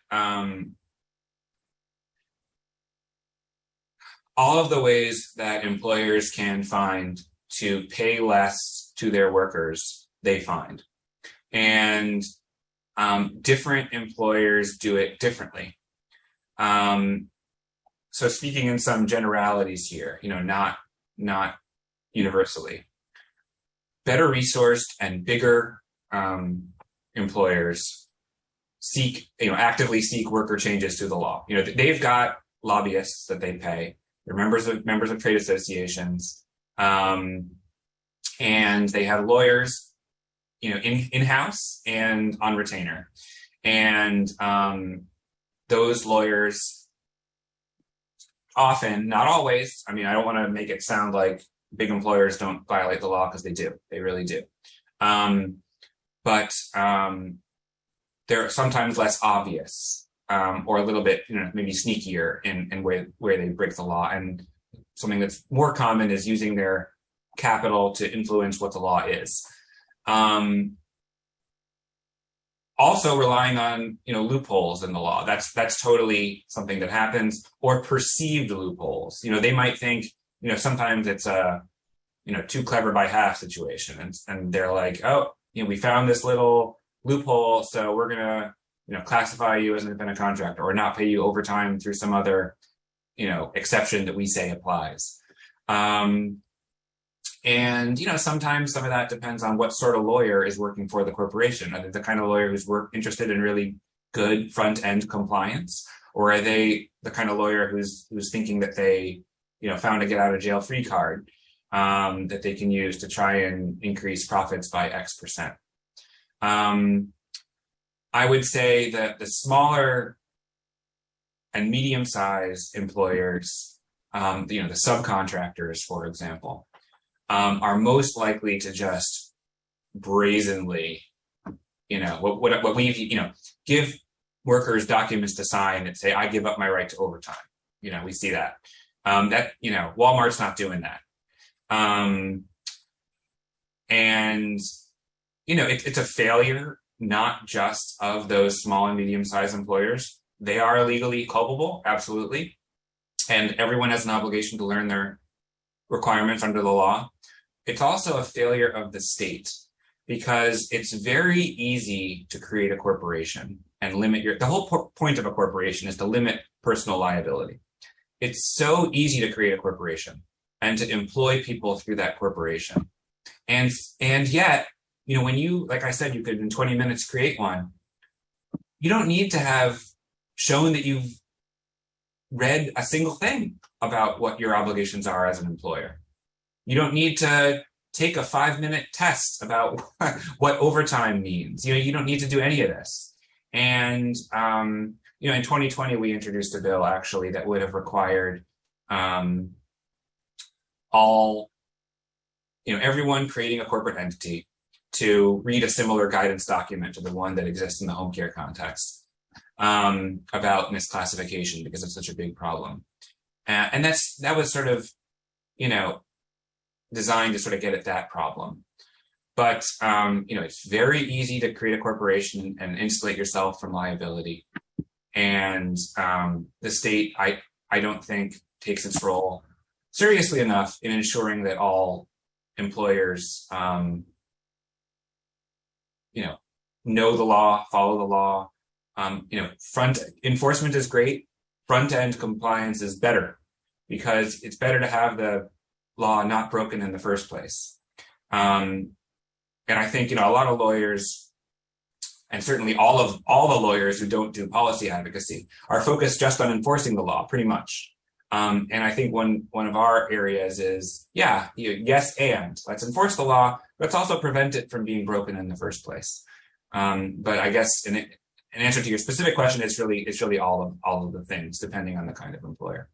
employers can find to pay less to their workers, they find. And different employers do it differently. So speaking in some generalities here, not universally. Better resourced and bigger employers actively seek worker changes to the law. They've got lobbyists that they pay. They're members of trade associations, and they have lawyers, in-house and on retainer. And those lawyers often, not always, I mean, I don't want to make it sound like big employers don't violate the law, because they do. They really do. But they're sometimes less obvious, or a little bit, maybe sneakier in where they break the law. And something that's more common is using their capital to influence what the law is. Also relying on, loopholes in the law. That's totally something that happens, or perceived loopholes. They might think, sometimes it's a, too clever by half situation. And they're like, oh, we found this little loophole, so we're gonna, classify you as an independent contractor, or not pay you overtime through some other, exception that we say applies. And, sometimes some of that depends on what sort of lawyer is working for the corporation. Are they the kind of lawyer who's interested in really good front-end compliance? Or are they the kind of lawyer who's thinking that they, found a get-out-of-jail-free card that they can use to try and increase profits by X%? I would say that the smaller and medium-sized employers, the subcontractors, for example, are most likely to just brazenly, what we, give workers documents to sign that say, I give up my right to overtime. We see that. Walmart's not doing that. And, it's a failure, not just of those small and medium-sized employers. They are legally culpable, absolutely. And everyone has an obligation to learn their requirements under the law. It's also a failure of the state, because it's very easy to create a corporation and limit the whole point of a corporation is to limit personal liability. It's so easy to create a corporation and to employ people through that corporation. And yet, when you, like I said, you could in 20 minutes create one, you don't need to have shown that you've read a single thing about what your obligations are as an employer. You don't need to take a 5-minute test about what overtime means. You don't need to do any of this. And, in 2020, we introduced a bill actually that would have required everyone creating a corporate entity to read a similar guidance document to the one that exists in the home care context about misclassification, because it's such a big problem. And that was sort of, designed to sort of get at that problem. But, it's very easy to create a corporation and insulate yourself from liability. And the state, I don't think, takes its role seriously enough in ensuring that all employers, know the law, follow the law. Front enforcement is great. Front end compliance is better, because it's better to have the law not broken in the first place. And I think, a lot of lawyers, and certainly all the lawyers who don't do policy advocacy, are focused just on enforcing the law, pretty much. And I think one of our areas is, yes, and let's enforce the law, let's also prevent it from being broken in the first place. But I guess in answer to your specific question, it's really all of the things, depending on the kind of employer.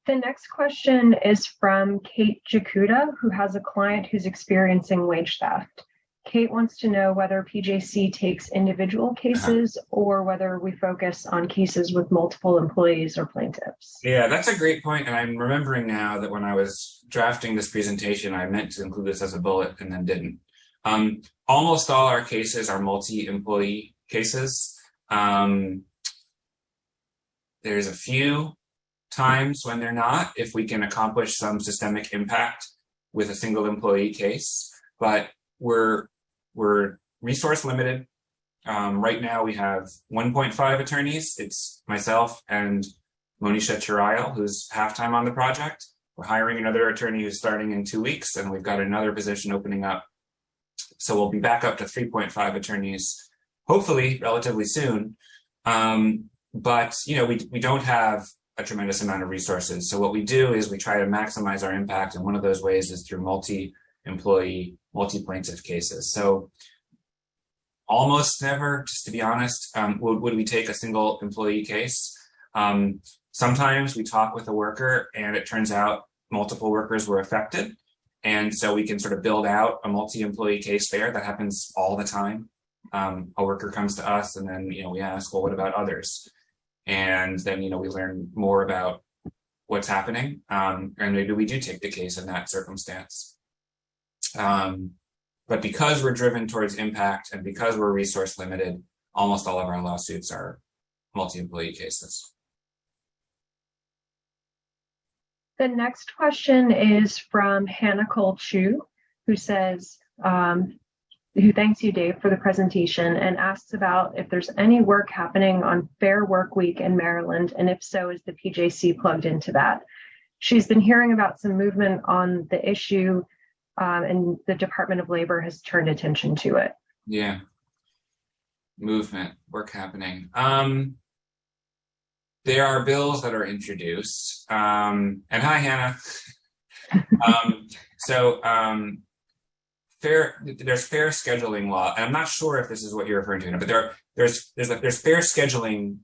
The next question is from Kate Jakuda, who has a client who's experiencing wage theft. Kate wants to know whether PJC takes individual cases or whether we focus on cases with multiple employees or plaintiffs. Yeah, that's a great point. And I'm remembering now that when I was drafting this presentation, I meant to include this as a bullet and then didn't. Almost all our cases are multi-employee cases. There's a few times when they're not, if we can accomplish some systemic impact with a single employee case, but we're resource limited. Right now we have 1.5 attorneys. It's myself and Monisha Chirayal, who's half-time on the project. We're hiring another attorney who's starting in 2 weeks, and we've got another position opening up. So we'll be back up to 3.5 attorneys, hopefully relatively soon. But we don't have a tremendous amount of resources. So what we do is we try to maximize our impact. And one of those ways is through multi employee multi-plaintiff cases. So almost never, just to be honest, would we take a single employee case. Sometimes we talk with a worker and it turns out multiple workers were affected. And so we can sort of build out a multi-employee case there. That happens all the time. A worker comes to us and then, we ask, well, what about others? And then, we learn more about what's happening. And maybe we do take the case in that circumstance. But because we're driven towards impact and because we're resource limited, almost all of our lawsuits are multi-employee cases. The next question is from Hannah Cole Chu, who says, who thanks you, Dave, for the presentation and asks about if there's any work happening on Fair Work Week in Maryland, and if so, is the PJC plugged into that? She's been hearing about some movement on the issue, and the Department of Labor has turned attention to it. Yeah. Movement, work happening. There are bills that are introduced. And hi, Hannah. There's fair scheduling law, and I'm not sure if this is what you're referring to, but there's fair scheduling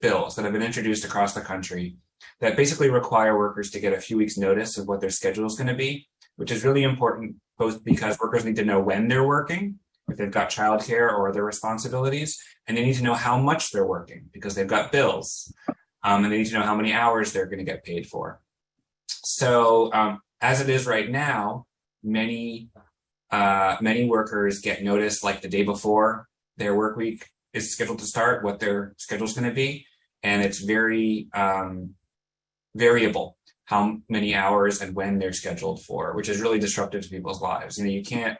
bills that have been introduced across the country that basically require workers to get a few weeks notice of what their schedule is going to be, which is really important, both because workers need to know when they're working, if they've got childcare or other responsibilities, and they need to know how much they're working because they've got bills, and they need to know how many hours they're going to get paid for. So as it is right now, many workers get notice like the day before their work week is scheduled to start, what their schedule is going to be, and it's very variable how many hours and when they're scheduled for, which is really disruptive to people's lives. You can't.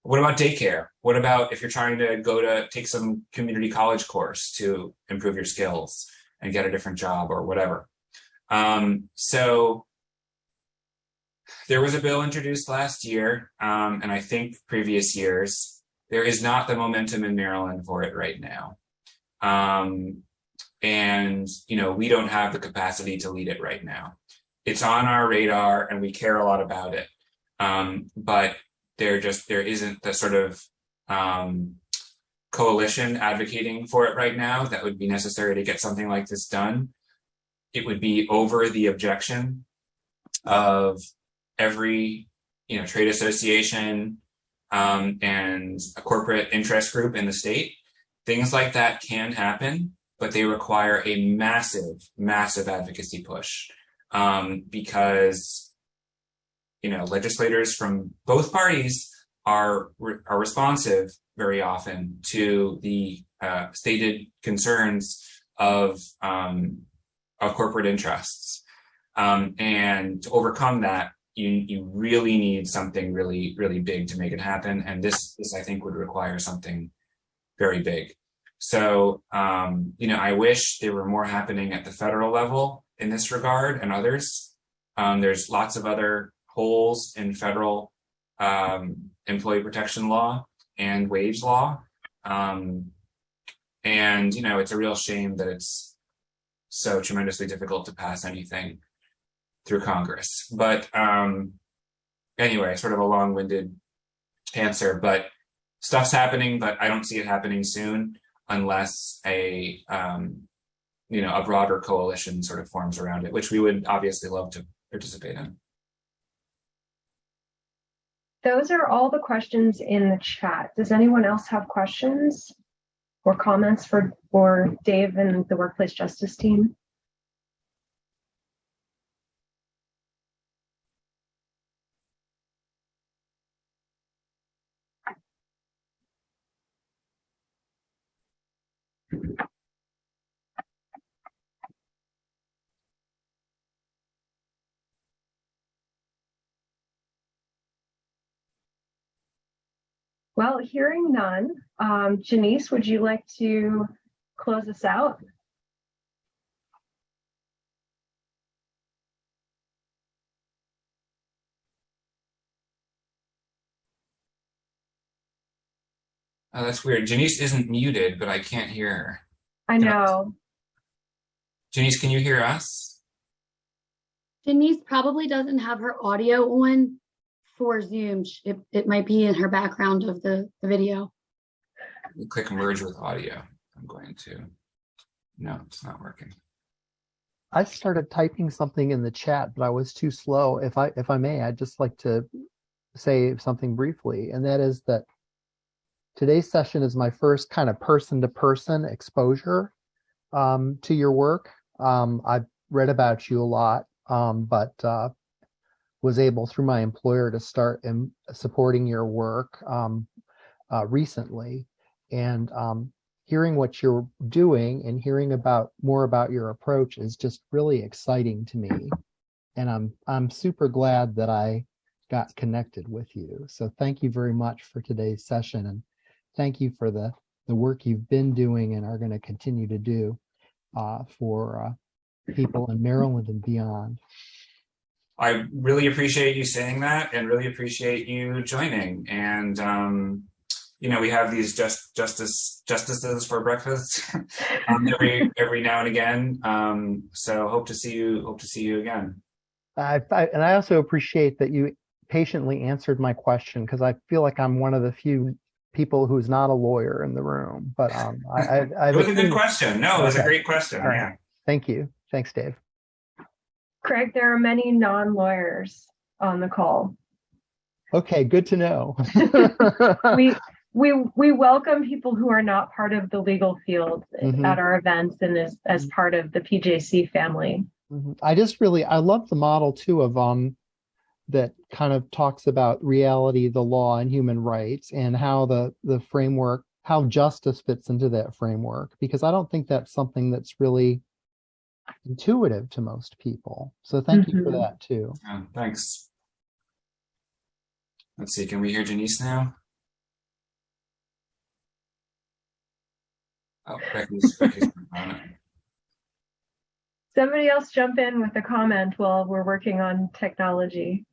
What about daycare? What about if you're trying to go to take some community college course to improve your skills and get a different job or whatever? So there was a bill introduced last year, and I think previous years. There is not the momentum in Maryland for it right now. And, we don't have the capacity to lead it right now. It's on our radar and we care a lot about it. But there isn't the sort of coalition advocating for it right now that would be necessary to get something like this done. It would be over the objection of every trade association and a corporate interest group in the state. Things like that can happen, but they require a massive advocacy push, because legislators from both parties are responsive very often to the stated concerns of corporate interests, and to overcome that, you really need something really, really big to make it happen. And this I think would require something very big. So, I wish there were more happening at the federal level in this regard and others. There's lots of other holes in federal employee protection law and wage law. And, it's a real shame that it's so tremendously difficult to pass anything through Congress. But anyway, sort of a long-winded answer, but stuff's happening, but I don't see it happening soon unless a broader coalition sort of forms around it, which we would obviously love to participate in. Those are all the questions in the chat. Does anyone else have questions or comments for Dave and the Workplace Justice team? Well, hearing none, Janice, would you like to close us out? Oh, that's weird. Janice isn't muted, but I can't hear her. I know. Janice, can you hear us? Janice probably doesn't have her audio on. for Zoom. It might be in her background of the video. Click merge with audio. I'm going to. No, it's not working. I started typing something in the chat, but I was too slow. If I may, I'd just like to say something briefly, and that is that today's session is my first kind of person-to-person exposure to your work. I've read about you a lot, but was able through my employer to start supporting your work recently, and hearing what you're doing and hearing more about your approach is just really exciting to me, and I'm super glad that I got connected with you. So thank you very much for today's session, and thank you for the work you've been doing and are going to continue to do for people in Maryland and beyond. I really appreciate you saying that, and really appreciate you joining. And we have these justices for breakfast every now and again. So hope to see you again. And I also appreciate that you patiently answered my question, because I feel like I'm one of the few people who's not a lawyer in the room. But it was a good question. No, it was a great question. Right. Yeah. Thank you. Thanks, Dave. Craig, there are many non-lawyers on the call. Okay, good to know. We welcome people who are not part of the legal field at our events and as part of the PJC family. I love the model too of that kind of talks about reality, the law, and human rights, and how the framework, how justice fits into that framework, because I don't think that's something that's really intuitive to most people. So thank you for that too. Thanks. Let's see, can we hear Janice now? Oh, Becky's on it. Somebody else jump in with a comment while we're working on technology.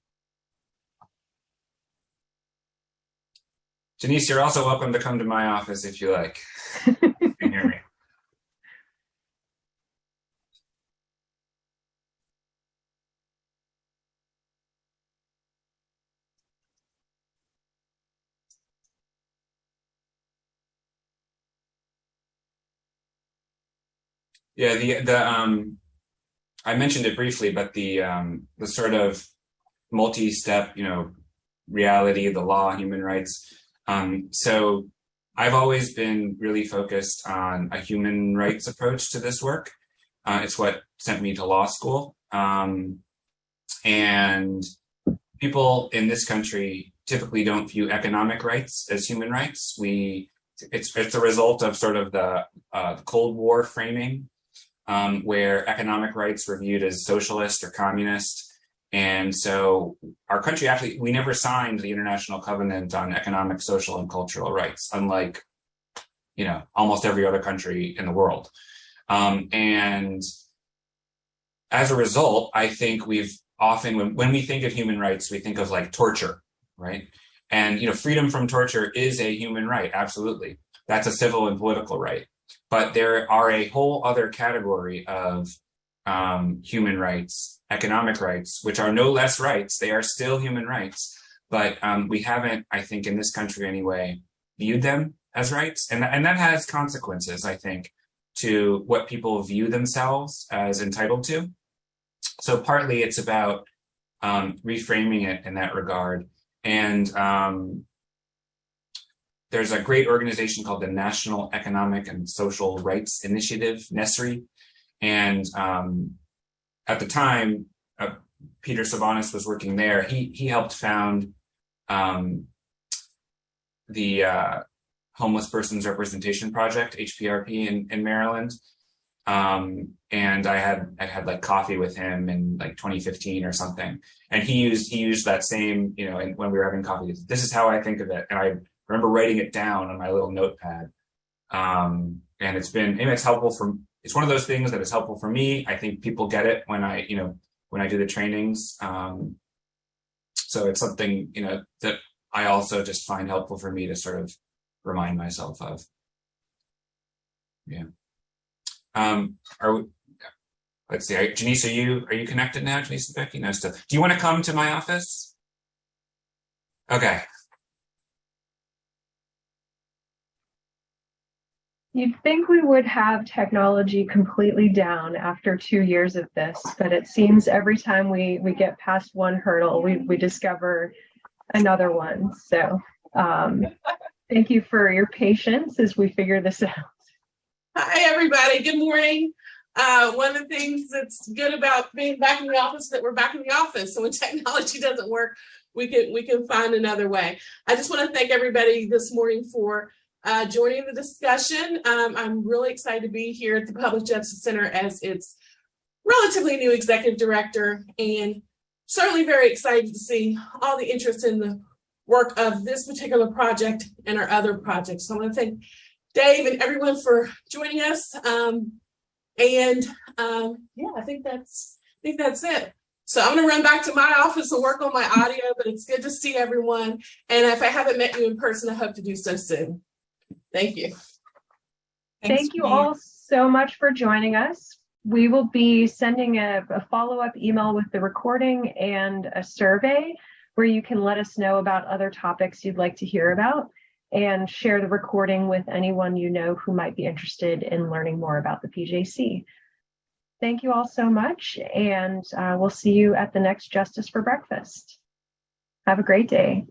Janice, you're also welcome to come to my office if you like. You can hear me. Yeah, I mentioned it briefly, but the sort of multi-step, reality, the law, human rights. So I've always been really focused on a human rights approach to this work. It's what sent me to law school. And people in this country typically don't view economic rights as human rights. It's a result of sort of the Cold War framing, where economic rights were viewed as socialist or communist. And so our country we never signed the International Covenant on Economic, Social, and Cultural Rights, unlike, almost every other country in the world. And as a result, I think we've often, when we think of human rights, we think of like torture, right? And, freedom from torture is a human right, absolutely. That's a civil and political right. But there are a whole other category of human rights, economic rights, which are no less rights. They are still human rights, but we haven't, I think, in this country anyway, viewed them as rights, and that has consequences, I think, to what people view themselves as entitled to. So partly it's about reframing it in that regard, and there's a great organization called the National Economic and Social Rights Initiative, NESRI. And at the time, Peter Savanas was working there. He helped found the Homeless Persons Representation Project, HPRP, in Maryland. And I had like coffee with him in like 2015 or something. And he used that same, and when we were having coffee, this is how I think of it. And I remember writing it down on my little notepad. And it's helpful it's one of those things that is helpful for me. I think people get it when I do the trainings. So it's something, that I also just find helpful for me to sort of remind myself of. Yeah. Let's see, Janice, are you connected now? Janice and Becky? No, still. Do you want to come to my office? Okay. You'd think we would have technology completely down after 2 years of this, but it seems every time we get past one hurdle, we discover another one. So thank you for your patience as we figure this out. Hi, everybody. Good morning. One of the things that's good about being back in the office is that we're back in the office. So when technology doesn't work, we can find another way. I just want to thank everybody this morning for joining the discussion. I'm really excited to be here at the Public Justice Center as its relatively new executive director, and certainly very excited to see all the interest in the work of this particular project and our other projects. So I want to thank Dave and everyone for joining us. Yeah, I think that's it. So I'm going to run back to my office and work on my audio, but it's good to see everyone. And if I haven't met you in person, I hope to do so soon. Thank you. Thank you all so much for joining us. We will be sending a follow-up email with the recording and a survey where you can let us know about other topics you'd like to hear about, and share the recording with anyone you know who might be interested in learning more about the PJC. Thank you all so much, and we'll see you at the next Justice for Breakfast. Have a great day.